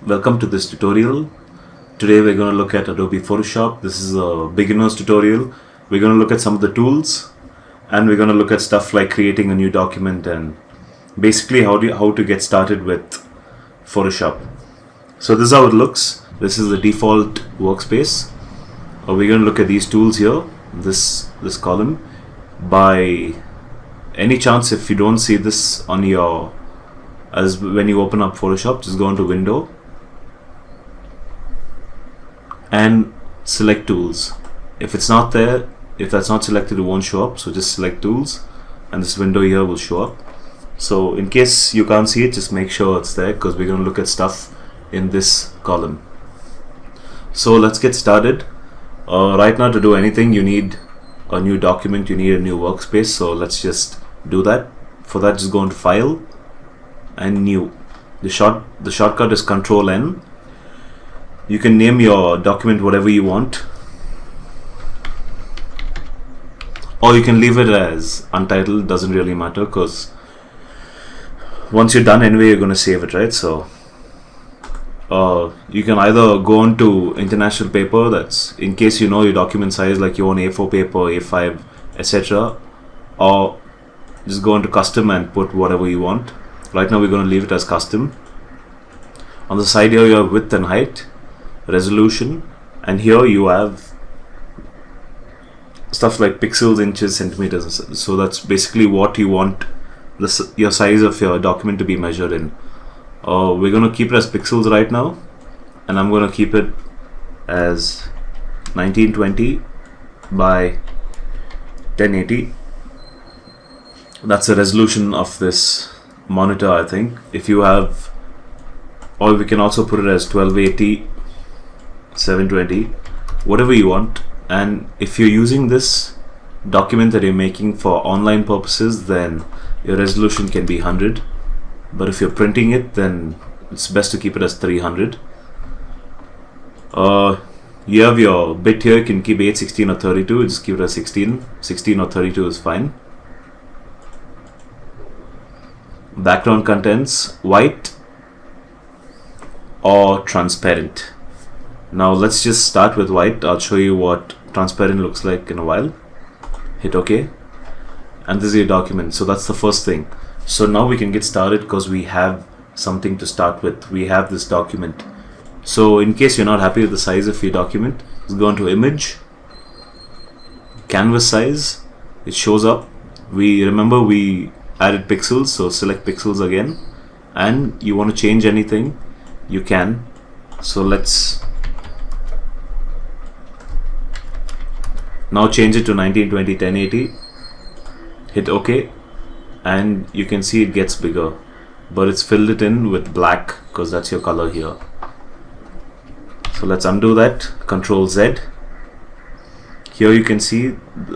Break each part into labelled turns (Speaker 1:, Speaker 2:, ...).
Speaker 1: Welcome to this tutorial. Today we're going to look at Adobe Photoshop. This is a beginner's tutorial. We're going to look at some of the tools, and we're going to look at stuff like creating a new document and basically how to get started with Photoshop. So this is how it looks. This is the default workspace. We're going to look at these tools here, this column. By any chance, if you don't see this on your as when you open up Photoshop, just go into Window and select Tools. If it's not there, if that's not selected, it won't show up. So just select Tools, and this window here will show up. So in case you can't see it, just make sure it's there, because we're going to look at stuff in this column. So let's get started. Right now, to do anything, you need a new document, you need a new workspace. So let's just do that. For that, just go into File and New. The shortcut is Control N. You can name your document whatever you want, or you can leave it as untitled. Doesn't really matter, because once you're done anyway, you're going to save it, right? So you can either go on to international paper, that's in case you know your document size, like you want A4 paper, A5, etc., or just go into custom and put whatever you want. Right now we're going to leave it as custom. On the side here you have width and height, resolution, and here you have stuff like pixels, inches, centimeters. So that's basically what you want your size of your document to be measured in. We're going to keep it as pixels right now, and I'm going to keep it as 1920 by 1080. That's the resolution of this monitor, I think. If you have, or we can also put it as 1280, 720, whatever you want. And if you're using this document that you're making for online purposes, then your resolution can be 100. But if you're printing it, then it's best to keep it as 300. You have your bit here. You can keep 8, 16 or 32. Just keep it as 16. 16 or 32 is fine. Background contents, white or transparent. Now let's just start with white. I'll show you what transparent looks like in a while. Hit OK, and this is your document. So that's the first thing. So now we can get started, because we have something to start with. We have this document. So in case you're not happy with the size of your document, just go into Image, Canvas size. It shows up. Remember we added pixels, so select pixels again, and you want to change anything, you can. So let's now change it to 1920 1080. Hit OK, and you can see it gets bigger, but it's filled it in with black because that's your color here. So let's undo that. Control Z. Here you can see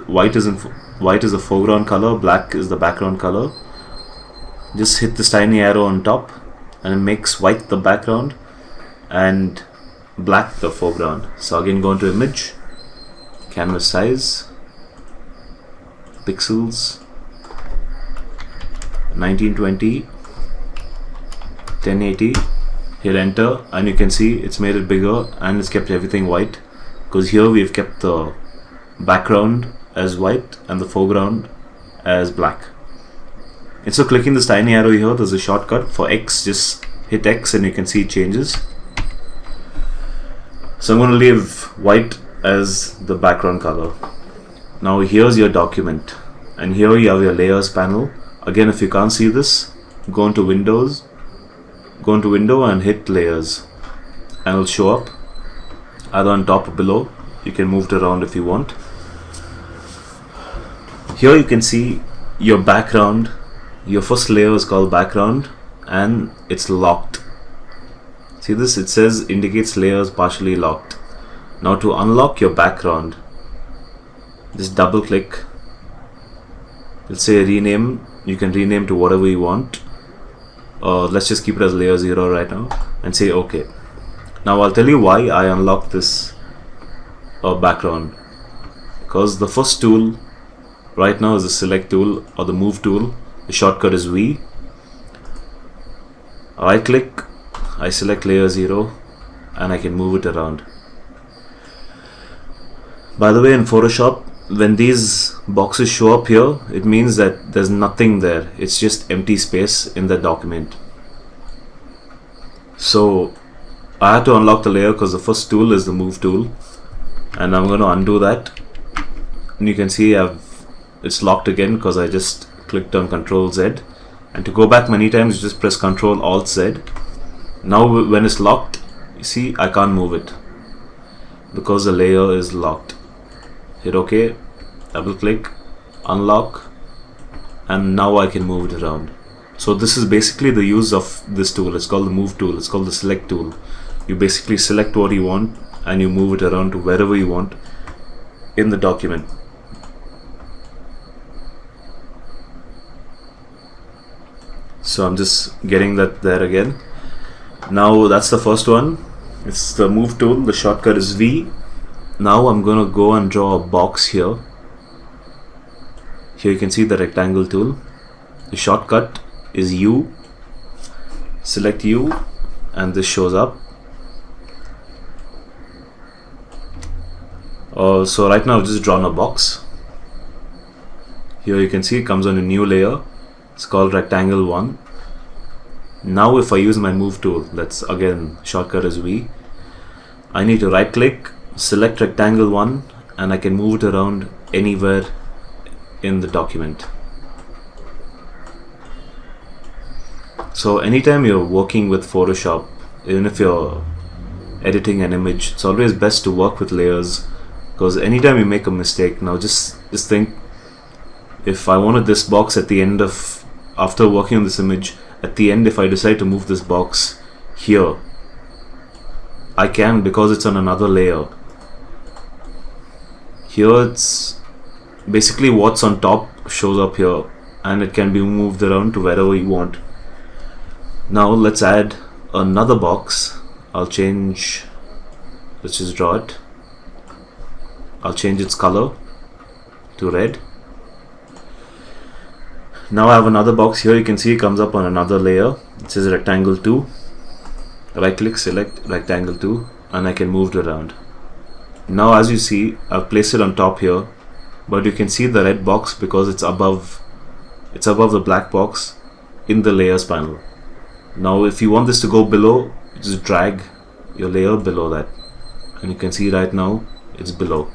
Speaker 1: white is the foreground color, black is the background color. Just hit this tiny arrow on top, and it makes white the background and black the foreground. So again, go into Image, Canvas size, pixels, 1920 1080. Hit enter, and you can see it's made it bigger and it's kept everything white, because here we've kept the background as white and the foreground as black. Instead of clicking this tiny arrow here, there's a shortcut for X. Just hit X and you can see it changes. So I'm going to leave white as the background color. Now here's your document, and here you have your layers panel. Again, if you can't see this, go into Windows, go into Window and hit Layers, and it'll show up either on top or below. You can move it around if you want. Here you can see your background. Your first layer is called background, and it's locked. See this? It says indicates layers partially locked. Now to unlock your background, just double click. Let's say rename. You can rename to whatever you want. Let's just keep it as layer 0 right now and say OK. Now I'll tell you why I unlocked this background, because the first tool right now is the select tool or the move tool. The shortcut is V. Right click I select layer 0 and I can move it around. By the way, in Photoshop, when these boxes show up here, it means that there's nothing there. It's just empty space in the document. So I had to unlock the layer because the first tool is the move tool, and I'm going to undo that. And you can see it's locked again because I just clicked on Ctrl Z. And to go back many times, you just press Ctrl Alt Z. Now when it's locked, you see I can't move it because the layer is locked. Hit OK, double click, unlock, and now I can move it around. So this is basically the use of this tool. It's called the move tool. It's called the select tool. You basically select what you want and you move it around to wherever you want in the document. So I'm just getting that there again. Now that's the first one. It's the move tool. The shortcut is V. Now I'm going to go and draw a box here. Here you can see the rectangle tool. The shortcut is U. Select U and this shows up. So right now I've just drawn a box. Here you can see it comes on a new layer. It's called rectangle 1. Now if I use my move tool, that's again shortcut is V, I need to right click, select rectangle 1, and I can move it around anywhere in the document. So anytime you're working with Photoshop, even if you're editing an image, it's always best to work with layers, because anytime you make a mistake, now just think, if I wanted this box at the end of, after working on this image, at the end if I decide to move this box here, I can, because it's on another layer. Here it's basically what's on top shows up here and it can be moved around to wherever you want. Now let's add another box. Let's just draw it. I'll change its color to red. Now I have another box here. You can see it comes up on another layer. It says rectangle 2. Right click, select rectangle 2, and I can move it around. Now as you see, I've placed it on top here, but you can see the red box because it's above the black box in the layers panel. Now if you want this to go below, just drag your layer below that, and you can see right now it's below.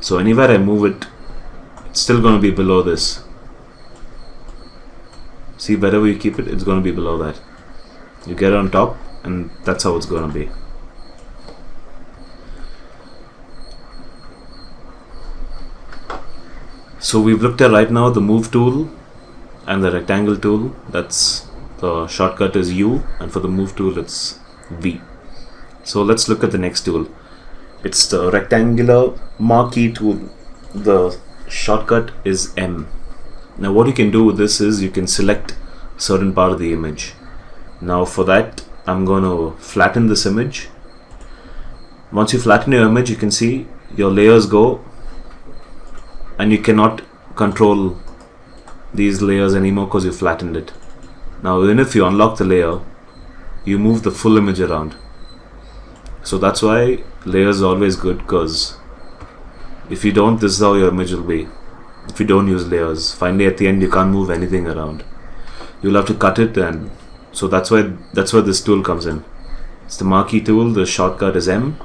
Speaker 1: So anywhere I move it, it's still going to be below this. See, wherever you keep it, it's going to be below that. You get it on top and that's how it's going to be. So we've looked at right now the move tool and the rectangle tool. That's the shortcut is U, and for the move tool it's V. So let's look at the next tool. It's the rectangular marquee tool. The shortcut is M. Now what you can do with this is you can select a certain part of the image. Now for that I'm going to flatten this image. Once you flatten your image, you can see your layers go and you cannot control these layers anymore because you flattened it. Now even if you unlock the layer, you move the full image around. So that's why layers are always good, because if you don't, this is how your image will be. If you don't use layers, finally at the end you can't move anything around. You'll have to cut it, and so that's where this tool comes in. It's the marquee tool. The shortcut is M.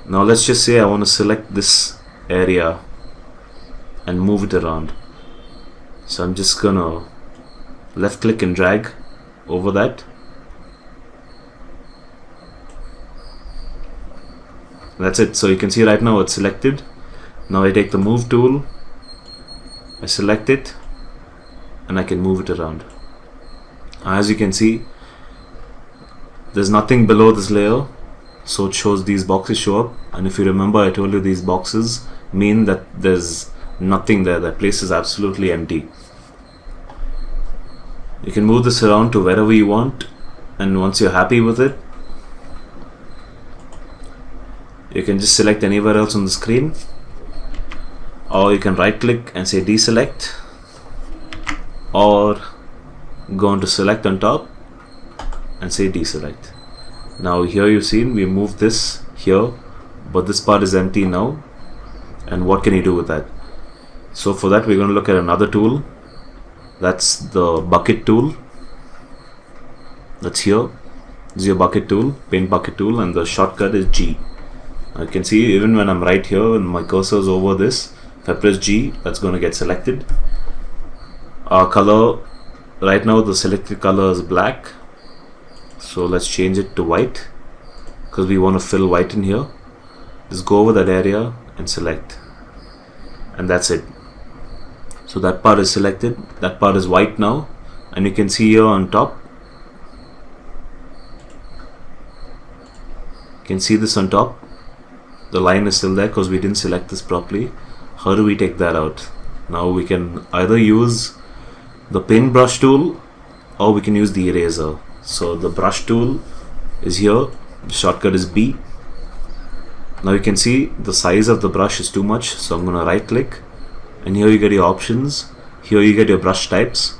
Speaker 1: Now let's just say I want to select this area and move it around. So I'm just gonna left click and drag over that. That's it. So you can see right now it's selected. Now I take the move tool, I select it, and I can move it around. As you can see, there's nothing below this layer, so it shows these boxes show up. And if you remember, I told you these boxes mean that there's nothing there. That place is absolutely empty. You can move this around to wherever you want, and once you're happy with it, you can just select anywhere else on the screen, or you can right click and say deselect, or go on to select on top and say deselect. Now here you've seen we moved this here, but this part is empty now. And what can you do with that? So for that we're going to look at another tool. That's the bucket tool. That's here. This is your bucket tool, paint bucket tool, and the shortcut is G. Now you can see even when I'm right here and my cursor is over this, if I press G, that's going to get selected. Our color, right now the selected color is black. So let's change it to white because we want to fill white in here. Just go over that area and select, and that's it. So that part is selected, that part is white now, and you can see here on top, you can see this on top, the line is still there because we didn't select this properly. How do we take that out? Now we can either use the paintbrush tool or we can use the eraser. So the brush tool is here, the shortcut is B. Now you can see the size of the brush is too much, so I'm going to right click, and here you get your options, here you get your brush types.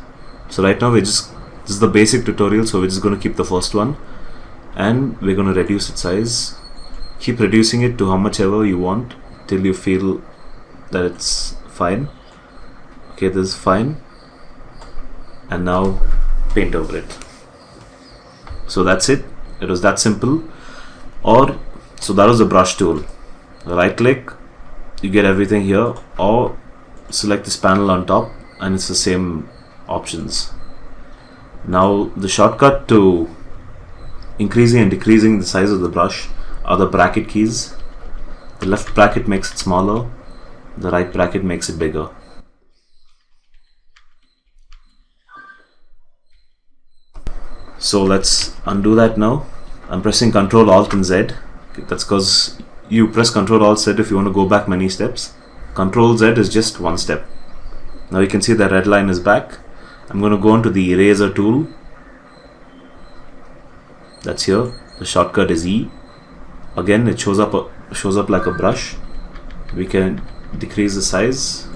Speaker 1: So right now this is the basic tutorial, so we're just going to keep the first one and we're going to reduce its size. Keep reducing it to how much ever you want till you feel that it's fine. Okay, this is fine, and now paint over it. So that's it. It was that simple. So that was the brush tool. Right click, you get everything here, or select this panel on top and it's the same options. Now the shortcut to increasing and decreasing the size of the brush are the bracket keys. The left bracket makes it smaller, the right bracket makes it bigger. So let's undo that now. I'm pressing Ctrl Alt and Z. That's because you press Ctrl Alt Z if you want to go back many steps. Ctrl Z is just one step. Now you can see the red line is back. I'm going to go into the eraser tool. That's here. The shortcut is E. Again, it shows up like a brush. We can decrease the size.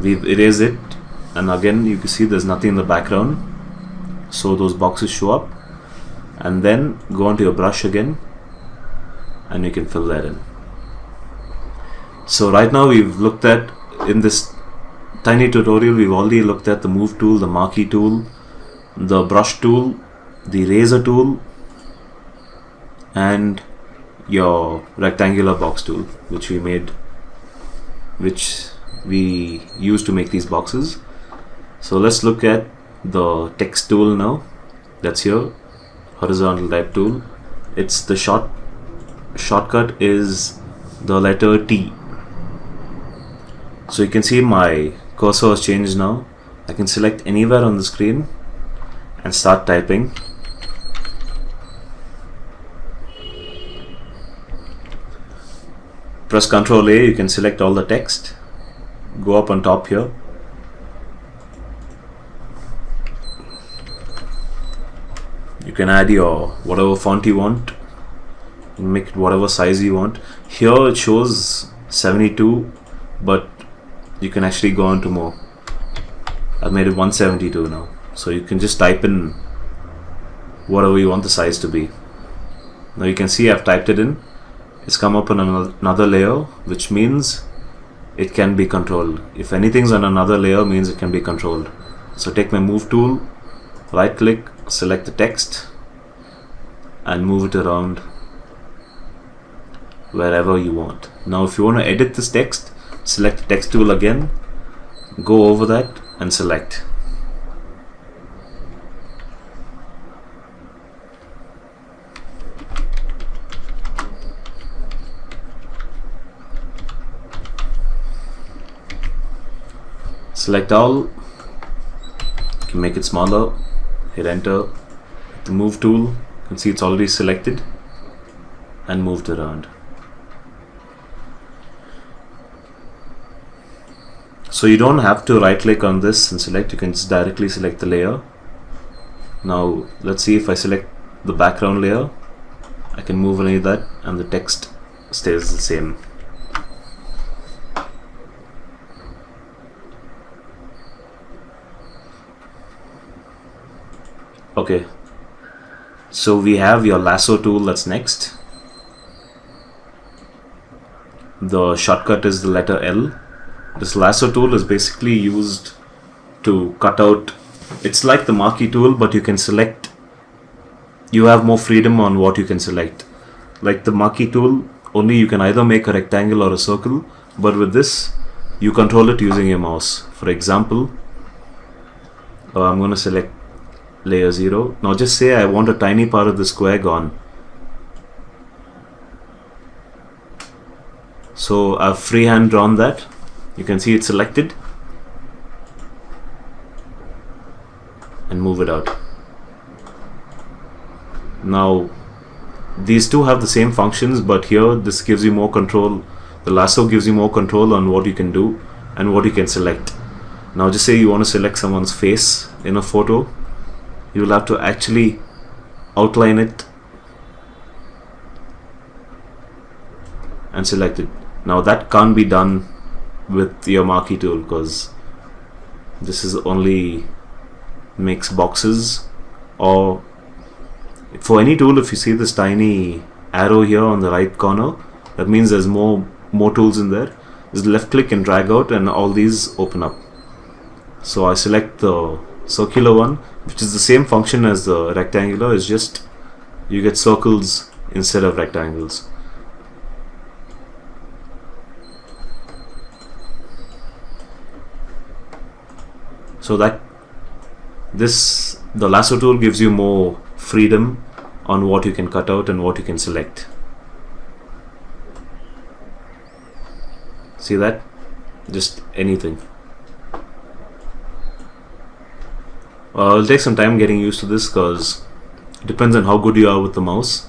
Speaker 1: We've erased it, and again you can see there's nothing in the background, so those boxes show up. And then go onto your brush again and you can fill that in. So right now we've looked at, in this tiny tutorial, we've already looked at the move tool, the marquee tool, the brush tool, the eraser tool, and your rectangular box tool, which we used to make these boxes. So let's look at the text tool now. That's here. Horizontal type tool. It's the shortcut is the letter T. So you can see my cursor has changed now. I can select anywhere on the screen and start typing. Press Ctrl A, you can select all the text. Go up on top here. You can add your whatever font you want, make it whatever size you want. Here it shows 72, but you can actually go on to more. I've made it 172 now, so you can just type in whatever you want the size to be. Now you can see I've typed it in. It's come up on another layer, which means it can be controlled. If anything's on another layer, means it can be controlled. So take my move tool, right click, select the text and move it around wherever you want. Now if you want to edit this text, select the text tool again, go over that and select. Select all, you can make it smaller, hit enter. The move tool, you can see it's already selected and moved around. So you don't have to right click on this and select, you can just directly select the layer. Now let's see if I select the background layer, I can move any of that and the text stays the same. Okay, so we have your lasso tool. That's next. The shortcut is the letter L. This lasso tool is basically used to cut out. It's like the marquee tool, but you can select. You have more freedom on what you can select. Like the marquee tool, only you can either make a rectangle or a circle, but with this, you control it using your mouse. For example, I'm going to select layer 0. Now just say I want a tiny part of the square gone. So I've freehand drawn that. You can see it's selected. And move it out. Now these two have the same functions, but here this gives you more control. The lasso gives you more control on what you can do and what you can select. Now just say you want to select someone's face in a photo. You will have to actually outline it and select it. Now that can't be done with your marquee tool because this is only makes boxes. Or for any tool, if you see this tiny arrow here on the right corner, that means there's more tools in there. Just left click and drag out and all these open up. So I select the circular one, which is the same function as the rectangular. It's just you get circles instead of rectangles. So that the lasso tool gives you more freedom on what you can cut out and what you can select. See that? Just anything. It'll take some time getting used to this because it depends on how good you are with the mouse.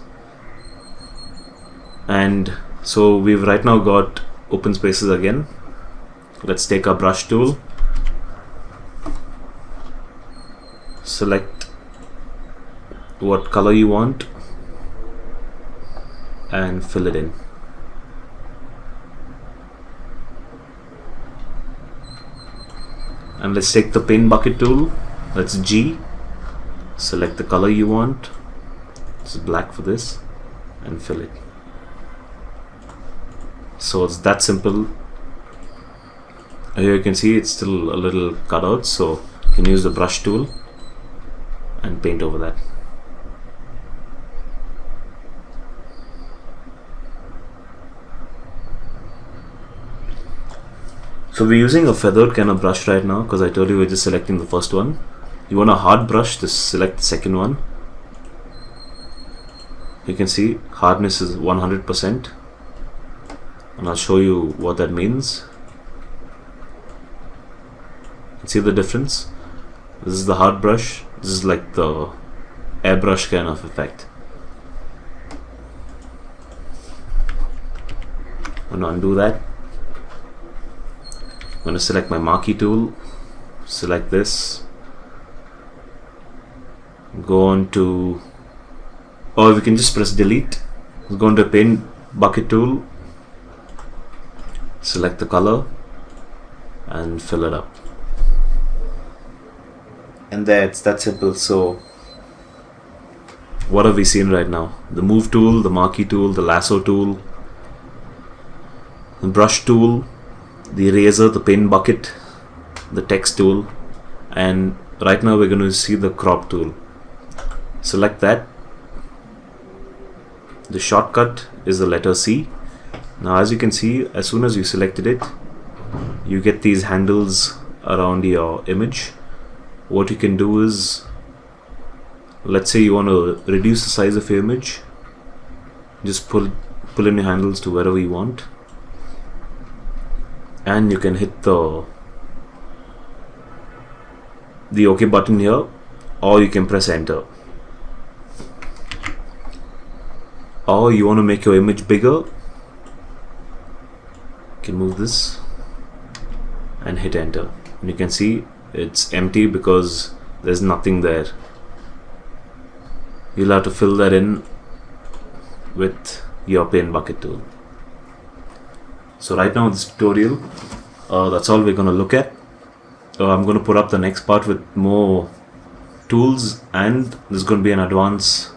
Speaker 1: And so we've right now got open spaces again. Let's take our brush tool. Select what color you want and fill it in. And let's take the paint bucket tool. That's G. Select the color you want. It's black for this and fill it. So it's that simple. Here you can see it's still a little cut out, so you can use the brush tool and paint over that. So we're using a feathered kind of brush right now because I told you we're just selecting the first one. You want a hard brush, just select the second one. You can see hardness is 100%, and I'll show you what that means. You can see the difference. This is the hard brush. This is like the airbrush kind of effect. I'm going to undo that. I'm going to select my marquee tool, select this, go on to, or we can just press delete. Go on to paint bucket tool, select the color and fill it up. And there, it's that simple. So what have we seen right now? The move tool, the marquee tool, the lasso tool, the brush tool, the eraser, the paint bucket, the text tool, and right now we're going to see the crop tool. Select that. The shortcut is the letter C. Now as you can see, as soon as you selected it, you get these handles around your image. What you can do is, let's say you want to reduce the size of your image, just pull in your handles to wherever you want, and you can hit the OK button here, or you can press enter. Or you want to make your image bigger, you can move this and hit enter, and you can see it's empty because there's nothing there. You'll have to fill that in with your paint bucket tool. So right now in this tutorial, that's all we're going to look at. I'm going to put up the next part with more tools, and there's going to be an advanced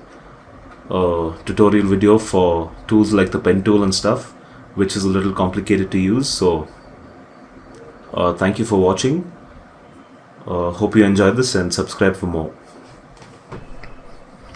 Speaker 1: tutorial video for tools like the pen tool and stuff, which is a little complicated to use. So thank you for watching. Hope you enjoyed this, and subscribe for more.